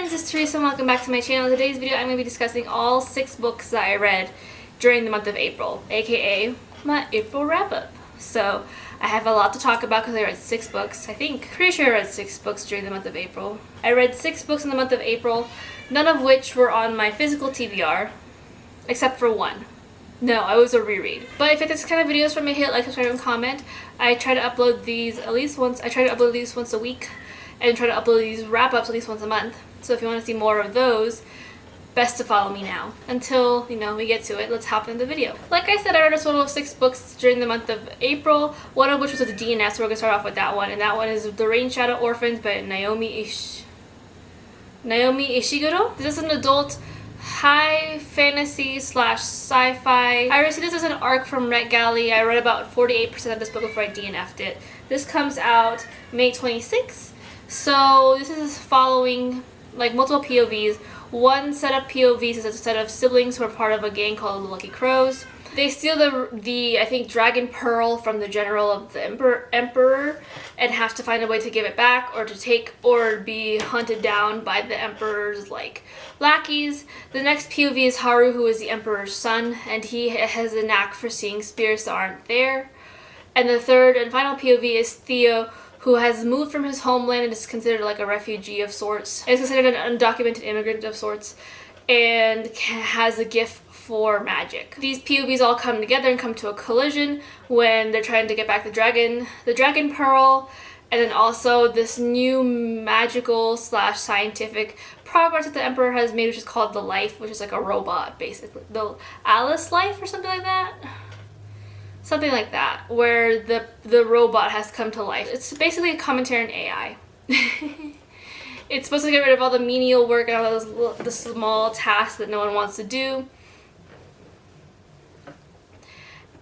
friends, it's Teresa and welcome back to my channel. In today's video I'm going to be discussing all 6 books that I read during the month of April, aka my April wrap-up. So I have a lot to talk about because I read 6 books, I think. Pretty sure I read 6 books during the month of April. I read 6 books in the month of April, none of which were on my physical TBR, except for one. No, it was a reread. But if it's kind of videos from me, hit like, subscribe, and comment. I try to upload these at least once. I try to upload these once a week and try to upload these wrap-ups at least once a month. So if you want to see more of those, best to follow me now. Until, we get to it, let's hop into the video. Like I said, I read a total of 6 books during the month of April, one of which was with DNF, so we're going to start off with that one. And that one is The Rain Shadow Orphans by Naomi Ishiguro. This is an adult high fantasy / sci-fi. I received this as an ARC from NetGalley. I read about 48% of this book before I DNF'd it. This comes out May 26th. So this is following multiple POVs. One set of POVs is a set of siblings who are part of a gang called the Lucky Crows. They steal the I think Dragon Pearl from the general of the Emperor and have to find a way to give it back or be hunted down by the Emperor's lackeys. The next POV is Haru, who is the Emperor's son, and he has a knack for seeing spirits that aren't there. And the third and final POV is Theo, who has moved from his homeland and is considered a refugee of sorts. Is considered an undocumented immigrant of sorts and has a gift for magic. These POVs all come together and come to a collision when they're trying to get back the Dragon Pearl, and then also this new magical / scientific progress that the Emperor has made, which is called the Life, which is like a robot, basically. The Alice Life or something like that? Something like that, where the robot has come to life. It's basically a commentary on AI. It's supposed to get rid of all the menial work and all the small tasks that no one wants to do,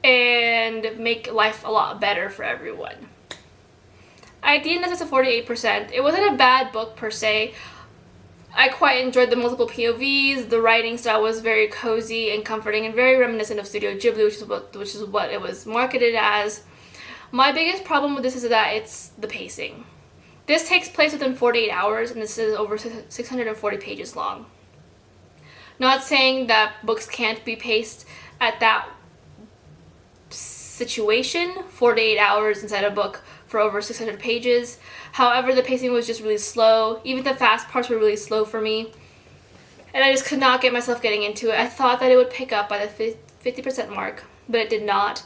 and make life a lot better for everyone. I DNF'd this at 48%. It wasn't a bad book per se. I quite enjoyed the multiple POVs. The writing style was very cozy and comforting and very reminiscent of Studio Ghibli, which is what it was marketed as. My biggest problem with this is that it's the pacing. This takes place within 48 hours, and this is over 640 pages long. Not saying that books can't be paced at that situation, 48 hours inside a book for over 600 pages. However, the pacing was just really slow. Even the fast parts were really slow for me. And I just could not get myself getting into it. I thought that it would pick up by the 50% mark, but it did not.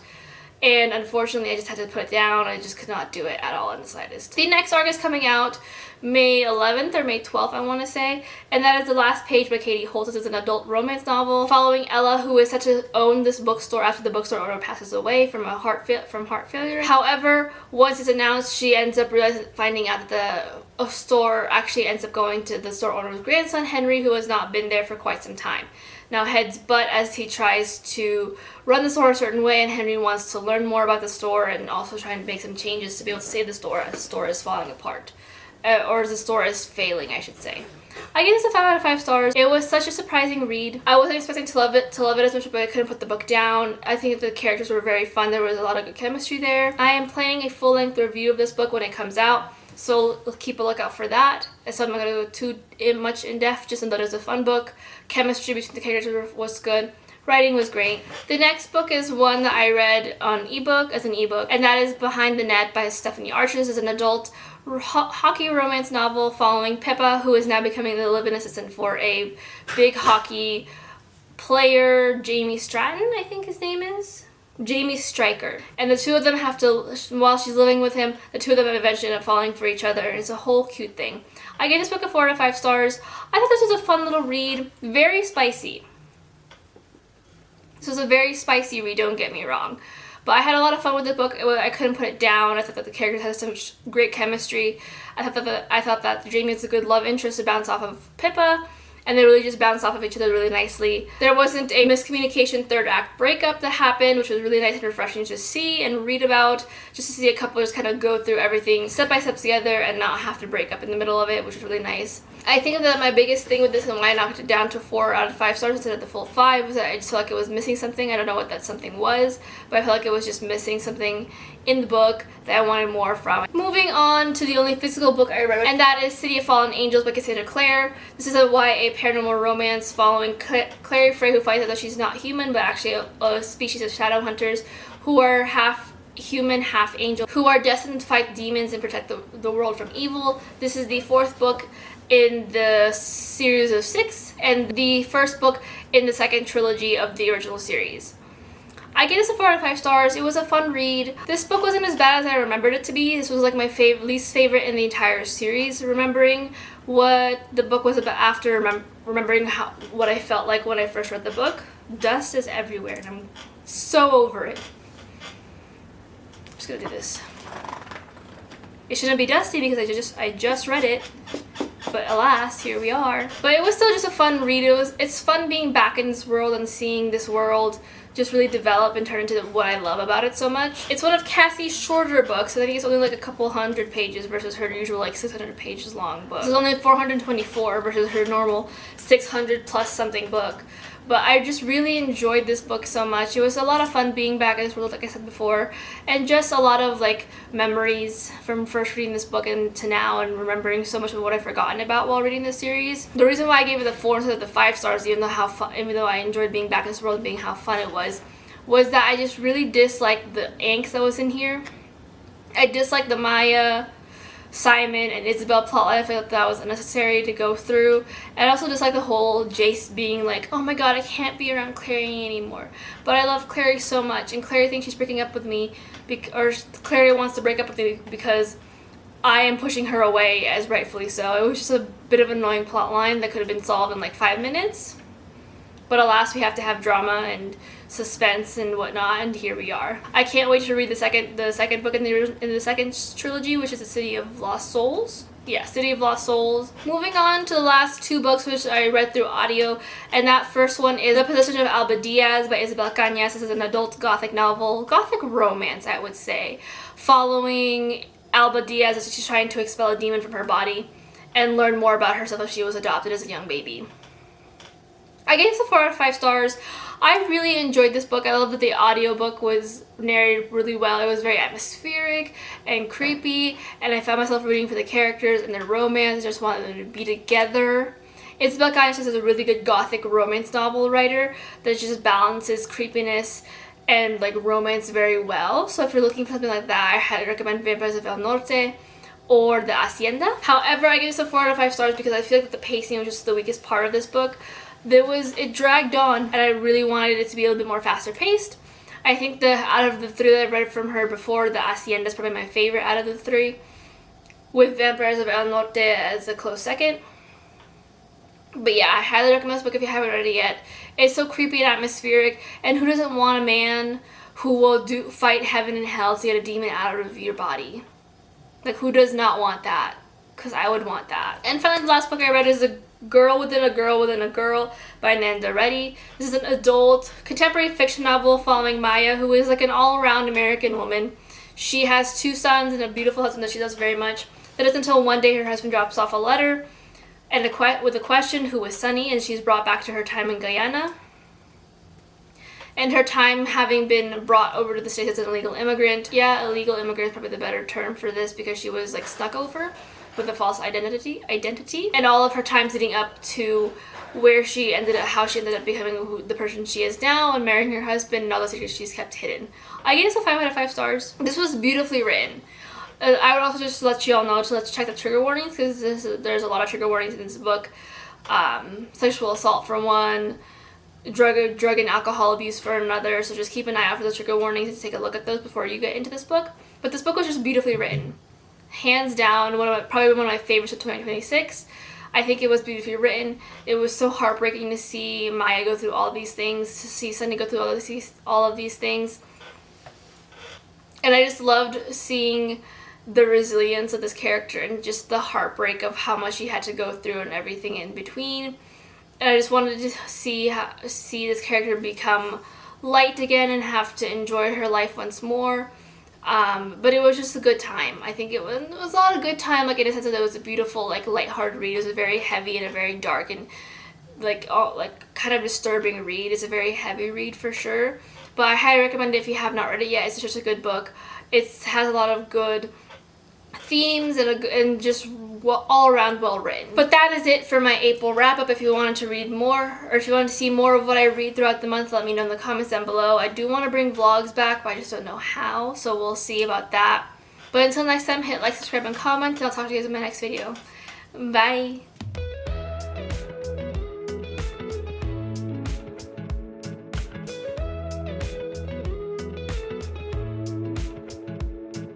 And unfortunately, I just had to put it down. I just could not do it at all in the slightest. The next ARC is coming out May 11th or May 12th, I want to say. And that is The Last Page by Katie Holtes. This is an adult romance novel following Ella, who is set to own this bookstore after the bookstore owner passes away from heart failure. However, once it's announced, she ends up finding out that the store actually ends up going to the store owner's grandson, Henry, who has not been there for quite some time. Now heads butt as he tries to run the store a certain way, and Henry wants to learn more about the store and also trying to make some changes to be able to save the store as the store is falling apart. Or as the store is failing, I should say. I give this a 5 out of 5 stars. It was such a surprising read. I wasn't expecting to love it as much, but I couldn't put the book down. I think the characters were very fun. There was a lot of good chemistry there. I am planning a full-length review of this book when it comes out, so keep a lookout for that. So I'm not going to go too much in depth, just that it was a fun book. Chemistry between the characters was good. Writing was great. The next book is one that I read on ebook, and that is Behind the Net by Stephanie Archer. This is an adult hockey romance novel following Pippa, who is now becoming the live-in assistant for a big hockey player, Jamie Stratton, I think his name is. Jamie Stryker. And the two of them have to, while she's living with him, the two of them eventually end up falling for each other, and it's a whole cute thing. I gave this book a 4 out of 5 stars. I thought this was a fun little read. Very spicy. This was a very spicy read, don't get me wrong. But I had a lot of fun with the book. I couldn't put it down. I thought that the characters had such great chemistry. I thought that Jamie is a good love interest to bounce off of Pippa, and they really just bounced off of each other really nicely. There wasn't a miscommunication third act breakup that happened, which was really nice and refreshing to see and read about, just to see a couple just kind of go through everything step by step together and not have to break up in the middle of it, which was really nice. I think that my biggest thing with this and why I knocked it down to 4 out of 5 stars instead of the full 5 was that I just felt like it was missing something. I don't know what that something was, but I felt like it was just missing something in the book that I wanted more from. Moving on to the only physical book I read, and that is City of Fallen Angels by Cassandra Clare. This is a YA paranormal romance following Clary Frey, who finds out that she's not human, but actually a species of shadow hunters who are half human, half angel, who are destined to fight demons and protect the world from evil. This is the 4th book in the series of 6, and the 1st book in the 2nd trilogy of the original series. I gave this a 4 out of 5 stars. It was a fun read. This book wasn't as bad as I remembered it to be. This was like my least favorite in the entire series, remembering what the book was about after remembering what I felt like when I first read the book. Dust is everywhere, and I'm so over it. I'm just gonna do this. It shouldn't be dusty because I just read it, but alas, here we are. But it was still just a fun read. It's fun being back in this world and seeing this world just really develop and turn into what I love about it so much. It's one of Cassie's shorter books, and I think it's only like a couple hundred pages versus her usual like 600 pages long book. This is only 424 versus her normal 600 plus something book. But I just really enjoyed this book so much. It was a lot of fun being back in this world, like I said before, and just a lot of like memories from first reading this book and to now, and remembering so much of what I've forgotten about while reading this series. The reason why I gave it the 4 instead of the 5 stars, even though I enjoyed being back in this world and being how fun it was that I just really disliked the angst that was in here. I disliked the Maya, Simon, and Isabel plotline. I felt that was unnecessary to go through. And I also just like the whole Jace being like, oh my god, I can't be around Clary anymore. But I love Clary so much, and Clary thinks she's breaking up with me, or Clary wants to break up with me because I am pushing her away, as rightfully so. It was just a bit of an annoying plotline that could have been solved in like 5 minutes. But alas, we have to have drama and suspense and whatnot, and here we are. I can't wait to read the second book in the second trilogy, which is The City of Lost Souls. Yeah, City of Lost Souls. Moving on to the last 2 books, which I read through audio, and that first one is The Possession of Alba Diaz by Isabel Cañas. This is an adult gothic novel, gothic romance, I would say, following Alba Diaz as she's trying to expel a demon from her body and learn more about herself as she was adopted as a young baby. I gave this a 4 out of 5 stars. I really enjoyed this book. I love that the audiobook was narrated really well. It was very atmospheric and creepy, and I found myself rooting for the characters and their romance. I just wanted them to be together. Isabel Cañas is a really good gothic romance novel writer that just balances creepiness and like romance very well. So if you're looking for something like that, I highly recommend Vampires of El Norte or The Hacienda. However, I gave this a 4 out of 5 stars because I feel like the pacing was just the weakest part of this book. It dragged on, and I really wanted it to be a little bit more faster paced. I think out of the 3 that I've read from her before, The Hacienda is probably my favorite out of the 3, with Vampires of El Norte as a close second. But yeah, I highly recommend this book if you haven't read it yet. It's so creepy and atmospheric, and who doesn't want a man who will fight heaven and hell to get a demon out of your body? Like, who does not want that? Because I would want that. And finally, the last book I read is A Girl Within a Girl Within a Girl by Nanda Reddy. This is an adult contemporary fiction novel following Maya, who is like an all-around American woman. She has 2 sons and a beautiful husband that she loves very much. That is until one day her husband drops off a letter and with a question, who is Sunny, and she's brought back to her time in Guyana. And her time having been brought over to the States as an illegal immigrant. Yeah, illegal immigrant is probably the better term for this because she was like snuck over with a false identity, and all of her times leading up to how she ended up becoming the person she is now and marrying her husband and all the secrets she's kept hidden. I gave this a 5 out of 5 stars. This was beautifully written. I would also just let you all know to let's check the trigger warnings because there's a lot of trigger warnings in this book. Sexual assault for one, drug and alcohol abuse for another, so just keep an eye out for those trigger warnings and take a look at those before you get into this book. But this book was just beautifully written. Hands down, probably one of my favorites of 2026. I think it was beautifully written. It was so heartbreaking to see Maya go through all these things, to see Sunny go through all of these things. And I just loved seeing the resilience of this character and just the heartbreak of how much she had to go through and everything in between. And I just wanted to see this character become light again and have to enjoy her life once more. But it was just a good time. I think it was a lot of good time, like in a sense that it was a beautiful, like lighthearted read. It was a very heavy and a very dark and kind of disturbing read. It's a very heavy read for sure. But I highly recommend it if you have not read it yet. It's just a good book. It has a lot of good themes and just all around well written. But that is it for my April wrap up. If you wanted to read more, or if you want to see more of what I read throughout the month, let me know in the comments down below. I do want to bring vlogs back, but I just don't know how, so we'll see about that. But until next time, hit like, subscribe, and comment, and I'll talk to you guys in my next video. Bye!